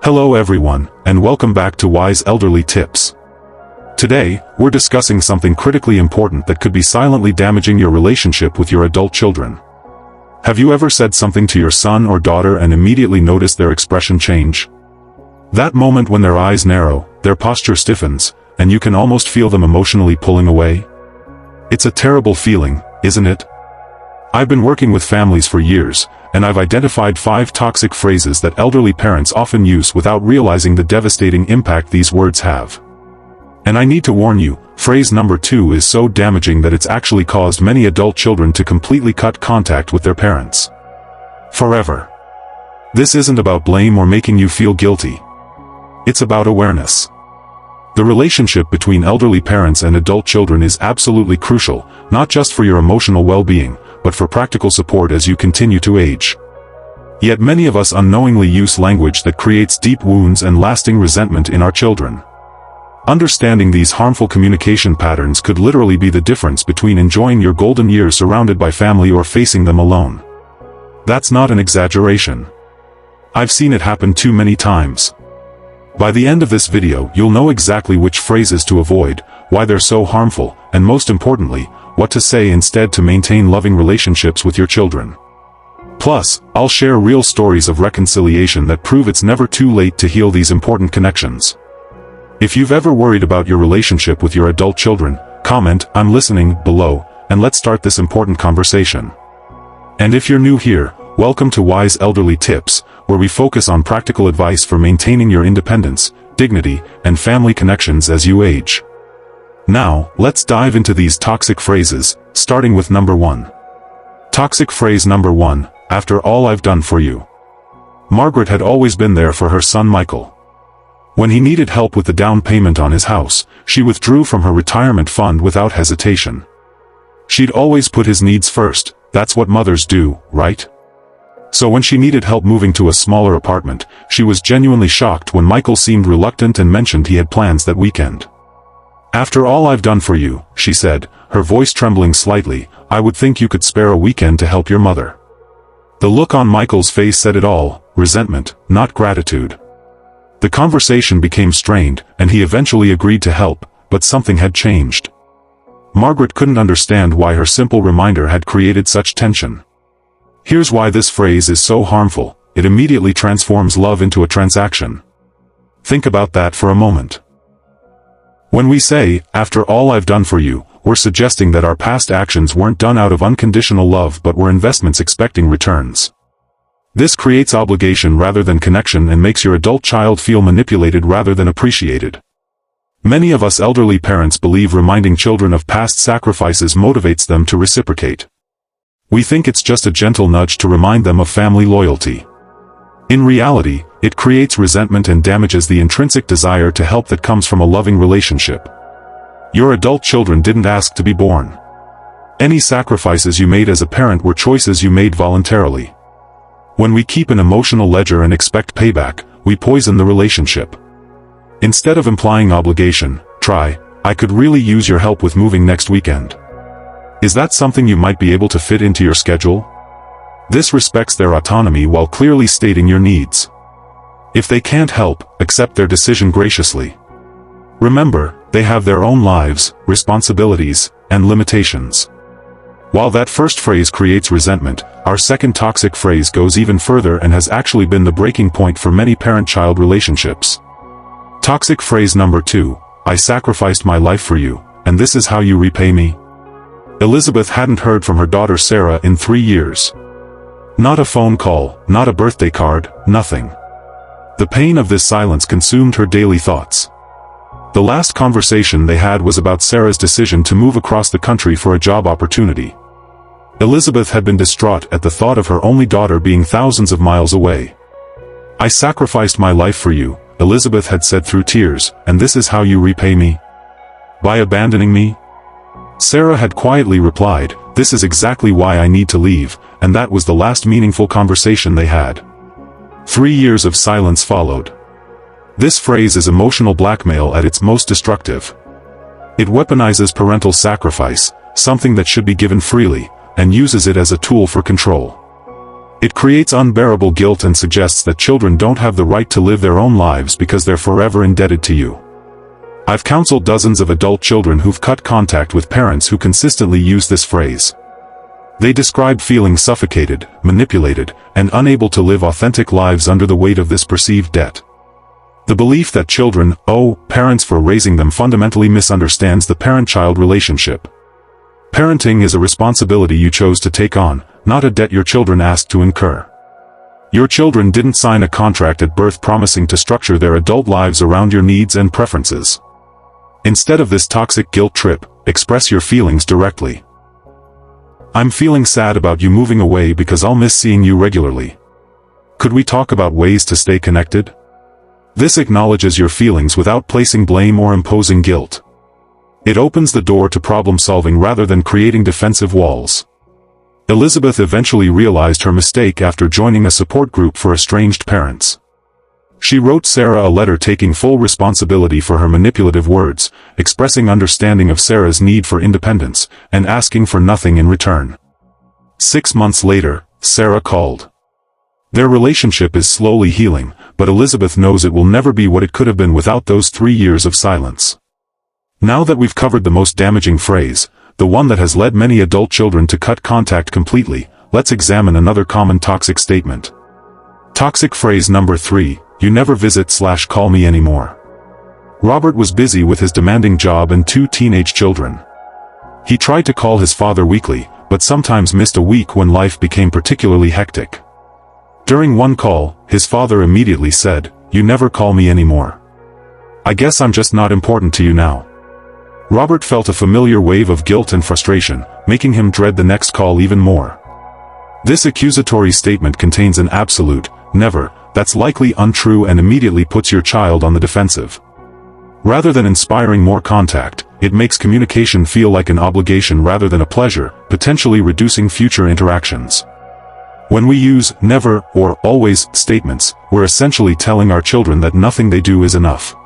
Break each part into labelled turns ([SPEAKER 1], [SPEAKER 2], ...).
[SPEAKER 1] Hello everyone, and welcome back to Wise Elderly Tips. Today, we're discussing something critically important that could be silently damaging your relationship with your adult children. Have you ever said something to your son or daughter and immediately noticed their expression change? That moment when their eyes narrow, their posture stiffens, and you can almost feel them emotionally pulling away? It's a terrible feeling, isn't it? I've been working with families for years, and I've identified 5 toxic phrases that elderly parents often use without realizing the devastating impact these words have. And I need to warn you, phrase number 2 is so damaging that it's actually caused many adult children to completely cut contact with their parents. Forever. This isn't about blame or making you feel guilty. It's about awareness. The relationship between elderly parents and adult children is absolutely crucial, not just for your emotional well-being, but for practical support as you continue to age. Yet many of us unknowingly use language that creates deep wounds and lasting resentment in our children. Understanding these harmful communication patterns could literally be the difference between enjoying your golden years surrounded by family or facing them alone. That's not an exaggeration. I've seen it happen too many times. By the end of this video, you'll know exactly which phrases to avoid, why they're so harmful, and most importantly, what to say instead to maintain loving relationships with your children. Plus, I'll share real stories of reconciliation that prove it's never too late to heal these important connections. If you've ever worried about your relationship with your adult children, comment "I'm listening" below, and let's start this important conversation. And if you're new here, welcome to Wise Elderly Tips, where we focus on practical advice for maintaining your independence, dignity, and family connections as you age. Now, let's dive into these toxic phrases, starting with number 1. Toxic phrase number 1, "After all I've done for you." Margaret had always been there for her son Michael. When he needed help with the down payment on his house, she withdrew from her retirement fund without hesitation. She'd always put his needs first. That's what mothers do, right? So when she needed help moving to a smaller apartment, she was genuinely shocked when Michael seemed reluctant and mentioned he had plans that weekend. "After all I've done for you," she said, her voice trembling slightly, "I would think you could spare a weekend to help your mother." The look on Michael's face said it all: resentment, not gratitude. The conversation became strained, and he eventually agreed to help, but something had changed. Margaret couldn't understand why her simple reminder had created such tension. Here's why this phrase is so harmful: it immediately transforms love into a transaction. Think about that for a moment. When we say, "After all I've done for you," we're suggesting that our past actions weren't done out of unconditional love but were investments expecting returns. This creates obligation rather than connection and makes your adult child feel manipulated rather than appreciated. Many of us elderly parents believe reminding children of past sacrifices motivates them to reciprocate. We think it's just a gentle nudge to remind them of family loyalty. In reality, it creates resentment and damages the intrinsic desire to help that comes from a loving relationship. Your adult children didn't ask to be born. Any sacrifices you made as a parent were choices you made voluntarily. When we keep an emotional ledger and expect payback, we poison the relationship. Instead of implying obligation, try, "I could really use your help with moving next weekend. Is that something you might be able to fit into your schedule?" This respects their autonomy while clearly stating your needs. If they can't help, accept their decision graciously. Remember, they have their own lives, responsibilities, and limitations. While that first phrase creates resentment, our second toxic phrase goes even further and has actually been the breaking point for many parent-child relationships. Toxic phrase number 2, "I sacrificed my life for you, and this is how you repay me." Elizabeth hadn't heard from her daughter Sarah in 3 years. Not a phone call, not a birthday card, nothing. The pain of this silence consumed her daily thoughts. The last conversation they had was about Sarah's decision to move across the country for a job opportunity. Elizabeth had been distraught at the thought of her only daughter being thousands of miles away. "I sacrificed my life for you," Elizabeth had said through tears, "and this is how you repay me? By abandoning me?" Sarah had quietly replied, "This is exactly why I need to leave," and that was the last meaningful conversation they had. 3 years of silence followed. This phrase is emotional blackmail at its most destructive. It weaponizes parental sacrifice, something that should be given freely, and uses it as a tool for control. It creates unbearable guilt and suggests that children don't have the right to live their own lives because they're forever indebted to you. I've counseled dozens of adult children who've cut contact with parents who consistently use this phrase. They describe feeling suffocated, manipulated, and unable to live authentic lives under the weight of this perceived debt. The belief that children owe parents for raising them fundamentally misunderstands the parent-child relationship. Parenting is a responsibility you chose to take on, not a debt your children asked to incur. Your children didn't sign a contract at birth promising to structure their adult lives around your needs and preferences. Instead of this toxic guilt trip, express your feelings directly. I'm feeling sad about you moving away because I'll miss seeing you regularly. Could we talk about ways to stay connected? This acknowledges your feelings without placing blame or imposing guilt. It opens the door to problem-solving rather than creating defensive walls. Elizabeth eventually realized her mistake after joining a support group for estranged parents. She wrote Sarah a letter taking full responsibility for her manipulative words, expressing understanding of Sarah's need for independence, and asking for nothing in return. 6 months later, Sarah called. Their relationship is slowly healing, but Elizabeth knows it will never be what it could have been without those 3 years of silence. Now that we've covered the most damaging phrase, the one that has led many adult children to cut contact completely, let's examine another common toxic statement. Toxic phrase number 3, you never visit/call me anymore. Robert was busy with his demanding job and 2 teenage children. He tried to call his father weekly, but sometimes missed a week when life became particularly hectic. During one call, his father immediately said, "You never call me anymore. I guess I'm just not important to you now." Robert felt a familiar wave of guilt and frustration, making him dread the next call even more. This accusatory statement contains an absolute, never, that's likely untrue and immediately puts your child on the defensive. Rather than inspiring more contact, it makes communication feel like an obligation rather than a pleasure, potentially reducing future interactions. When we use never or always statements, we're essentially telling our children that nothing they do is enough.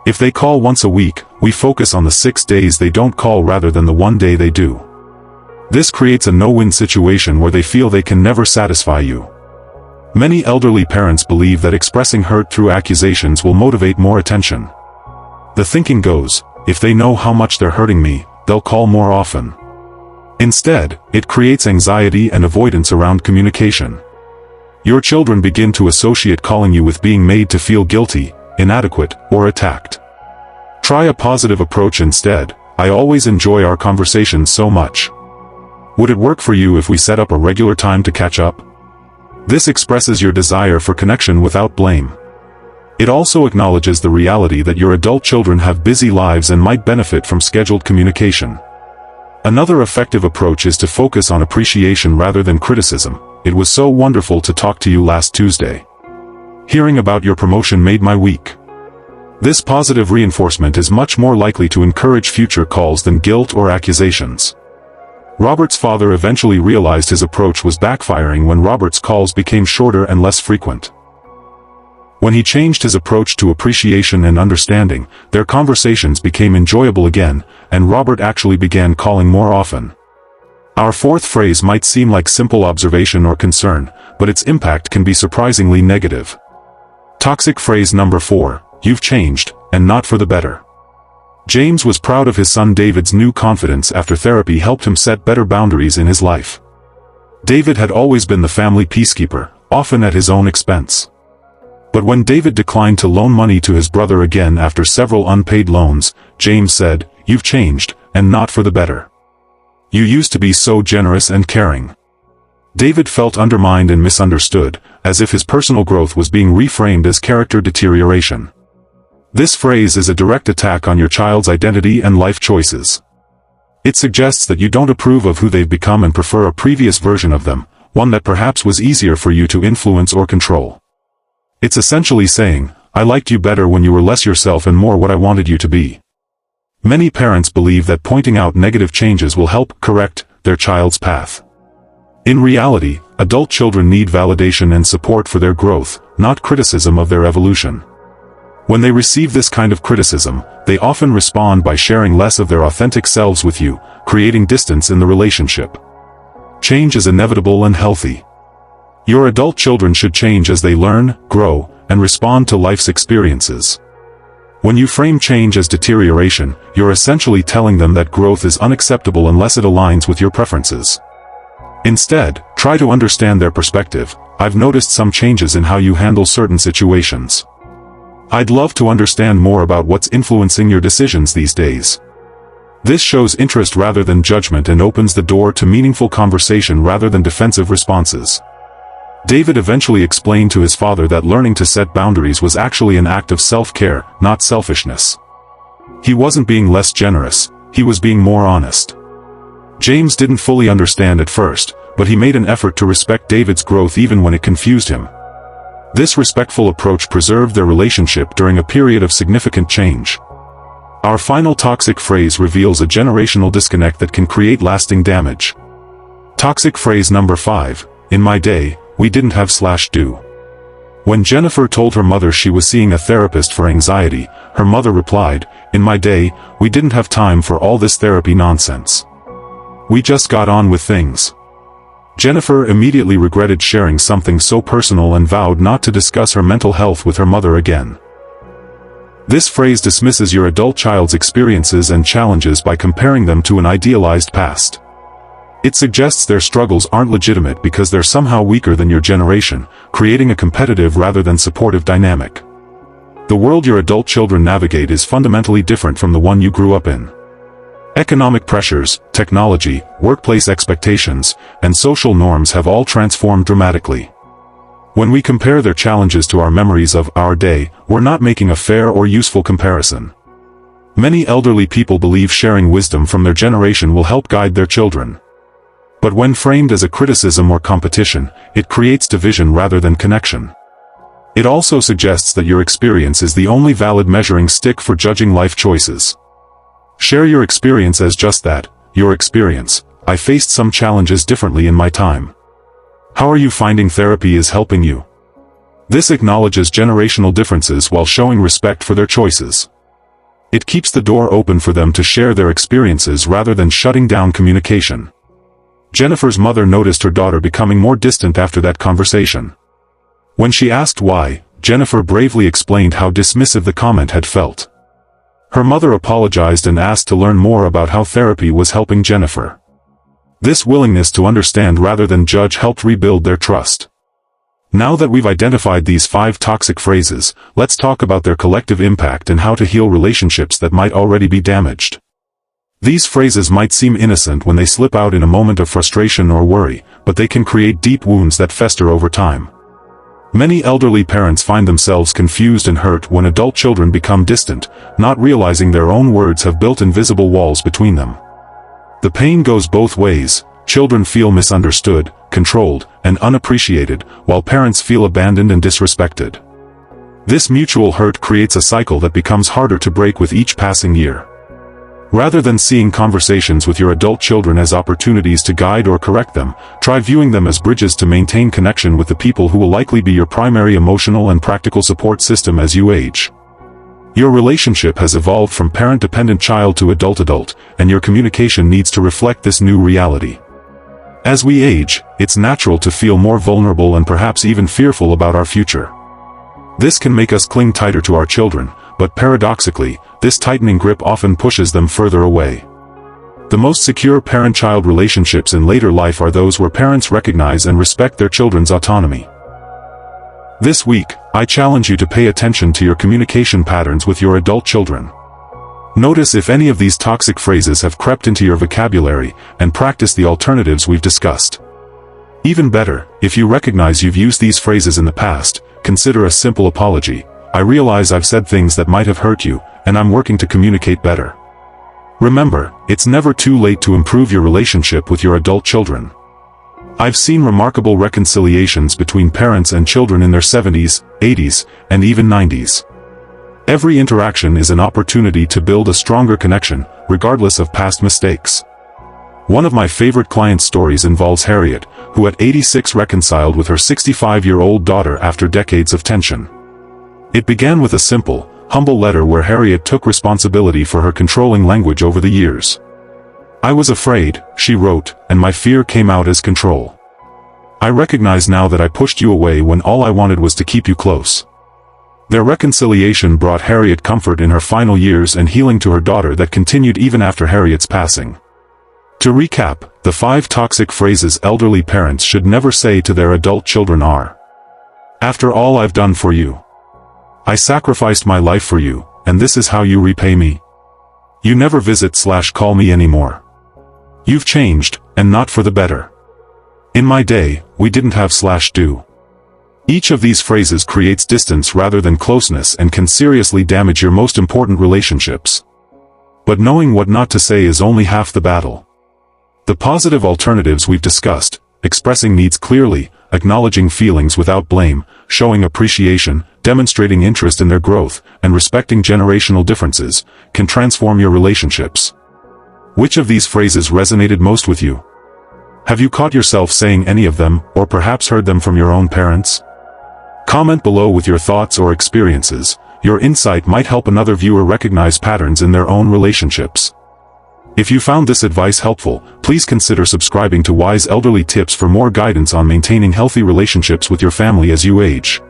[SPEAKER 1] If they call once a week, we focus on the 6 days they don't call rather than the 1 day they do. This creates a no-win situation where they feel they can never satisfy you. Many elderly parents believe that expressing hurt through accusations will motivate more attention. The thinking goes, if they know how much they're hurting me, they'll call more often. Instead, it creates anxiety and avoidance around communication. Your children begin to associate calling you with being made to feel guilty, inadequate, or attacked. Try a positive approach instead. I always enjoy our conversations so much. Would it work for you if we set up a regular time to catch up? This expresses your desire for connection without blame. It also acknowledges the reality that your adult children have busy lives and might benefit from scheduled communication. Another effective approach is to focus on appreciation rather than criticism. It was so wonderful to talk to you last Tuesday. Hearing about your promotion made my week. This positive reinforcement is much more likely to encourage future calls than guilt or accusations. Robert's father eventually realized his approach was backfiring when Robert's calls became shorter and less frequent. When he changed his approach to appreciation and understanding, their conversations became enjoyable again, and Robert actually began calling more often. Our fourth phrase might seem like simple observation or concern, but its impact can be surprisingly negative. Toxic phrase number 4, you've changed, and not for the better. James was proud of his son David's new confidence after therapy helped him set better boundaries in his life. David had always been the family peacekeeper, often at his own expense. But when David declined to loan money to his brother again after several unpaid loans, James said, "You've changed, and not for the better. You used to be so generous and caring." David felt undermined and misunderstood, as if his personal growth was being reframed as character deterioration. This phrase is a direct attack on your child's identity and life choices. It suggests that you don't approve of who they've become and prefer a previous version of them, one that perhaps was easier for you to influence or control. It's essentially saying, I liked you better when you were less yourself and more what I wanted you to be. Many parents believe that pointing out negative changes will help correct their child's path. In reality, adult children need validation and support for their growth, not criticism of their evolution. When they receive this kind of criticism, they often respond by sharing less of their authentic selves with you, creating distance in the relationship. Change is inevitable and healthy. Your adult children should change as they learn, grow, and respond to life's experiences. When you frame change as deterioration, you're essentially telling them that growth is unacceptable unless it aligns with your preferences. Instead, try to understand their perspective. I've noticed some changes in how you handle certain situations. I'd love to understand more about what's influencing your decisions these days. This shows interest rather than judgment and opens the door to meaningful conversation rather than defensive responses. David eventually explained to his father that learning to set boundaries was actually an act of self-care, not selfishness. He wasn't being less generous, he was being more honest. James didn't fully understand at first, but he made an effort to respect David's growth even when it confused him. This respectful approach preserved their relationship during a period of significant change. Our final toxic phrase reveals a generational disconnect that can create lasting damage. Toxic phrase number 5, in my day, we didn't have/do. When Jennifer told her mother she was seeing a therapist for anxiety, her mother replied, in my day, we didn't have time for all this therapy nonsense. We just got on with things. Jennifer immediately regretted sharing something so personal and vowed not to discuss her mental health with her mother again. This phrase dismisses your adult child's experiences and challenges by comparing them to an idealized past. It suggests their struggles aren't legitimate because they're somehow weaker than your generation, creating a competitive rather than supportive dynamic. The world your adult children navigate is fundamentally different from the one you grew up in. Economic pressures, technology, workplace expectations, and social norms have all transformed dramatically. When we compare their challenges to our memories of our day, we're not making a fair or useful comparison. Many elderly people believe sharing wisdom from their generation will help guide their children. But when framed as a criticism or competition, it creates division rather than connection. It also suggests that your experience is the only valid measuring stick for judging life choices. Share your experience as just that, your experience. I faced some challenges differently in my time. How are you finding therapy is helping you? This acknowledges generational differences while showing respect for their choices. It keeps the door open for them to share their experiences rather than shutting down communication. Jennifer's mother noticed her daughter becoming more distant after that conversation. When she asked why, Jennifer bravely explained how dismissive the comment had felt. Her mother apologized and asked to learn more about how therapy was helping Jennifer. This willingness to understand rather than judge helped rebuild their trust. Now that we've identified these 5 toxic phrases, let's talk about their collective impact and how to heal relationships that might already be damaged. These phrases might seem innocent when they slip out in a moment of frustration or worry, but they can create deep wounds that fester over time. Many elderly parents find themselves confused and hurt when adult children become distant, not realizing their own words have built invisible walls between them. The pain goes both ways. Children feel misunderstood, controlled, and unappreciated, while parents feel abandoned and disrespected. This mutual hurt creates a cycle that becomes harder to break with each passing year. Rather than seeing conversations with your adult children as opportunities to guide or correct them, try viewing them as bridges to maintain connection with the people who will likely be your primary emotional and practical support system as you age. Your relationship has evolved from parent-dependent child to adult-adult, and your communication needs to reflect this new reality. As we age, it's natural to feel more vulnerable and perhaps even fearful about our future. This can make us cling tighter to our children, but paradoxically, this tightening grip often pushes them further away. The most secure parent-child relationships in later life are those where parents recognize and respect their children's autonomy. This week, I challenge you to pay attention to your communication patterns with your adult children. Notice if any of these toxic phrases have crept into your vocabulary, and practice the alternatives we've discussed. Even better, if you recognize you've used these phrases in the past, consider a simple apology. I realize I've said things that might have hurt you, and I'm working to communicate better. Remember, it's never too late to improve your relationship with your adult children. I've seen remarkable reconciliations between parents and children in their 70s, 80s, and even 90s. Every interaction is an opportunity to build a stronger connection, regardless of past mistakes. One of my favorite client stories involves Harriet, who at 86 reconciled with her 65-year-old daughter after decades of tension. It began with a simple, humble letter where Harriet took responsibility for her controlling language over the years. I was afraid, she wrote, and my fear came out as control. I recognize now that I pushed you away when all I wanted was to keep you close. Their reconciliation brought Harriet comfort in her final years and healing to her daughter that continued even after Harriet's passing. To recap, the 5 toxic phrases elderly parents should never say to their adult children are: after all I've done for you. I sacrificed my life for you, and this is how you repay me. You never visit/call me anymore. You've changed, and not for the better. In my day, we didn't have/do. Each of these phrases creates distance rather than closeness and can seriously damage your most important relationships. But knowing what not to say is only half the battle. The positive alternatives we've discussed, expressing needs clearly, acknowledging feelings without blame, showing appreciation, demonstrating interest in their growth, and respecting generational differences, can transform your relationships. Which of these phrases resonated most with you? Have you caught yourself saying any of them, or perhaps heard them from your own parents? Comment below with your thoughts or experiences. Your insight might help another viewer recognize patterns in their own relationships. If you found this advice helpful, please consider subscribing to Wise Elderly Tips for more guidance on maintaining healthy relationships with your family as you age.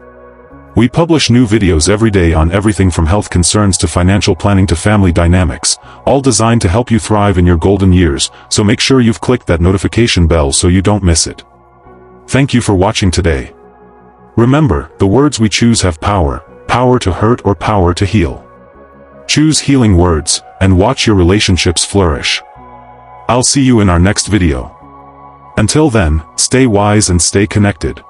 [SPEAKER 1] We publish new videos every day on everything from health concerns to financial planning to family dynamics, all designed to help you thrive in your golden years, so make sure you've clicked that notification bell so you don't miss it. Thank you for watching today. Remember, the words we choose have power, power to hurt or power to heal. Choose healing words, and watch your relationships flourish. I'll see you in our next video. Until then, stay wise and stay connected.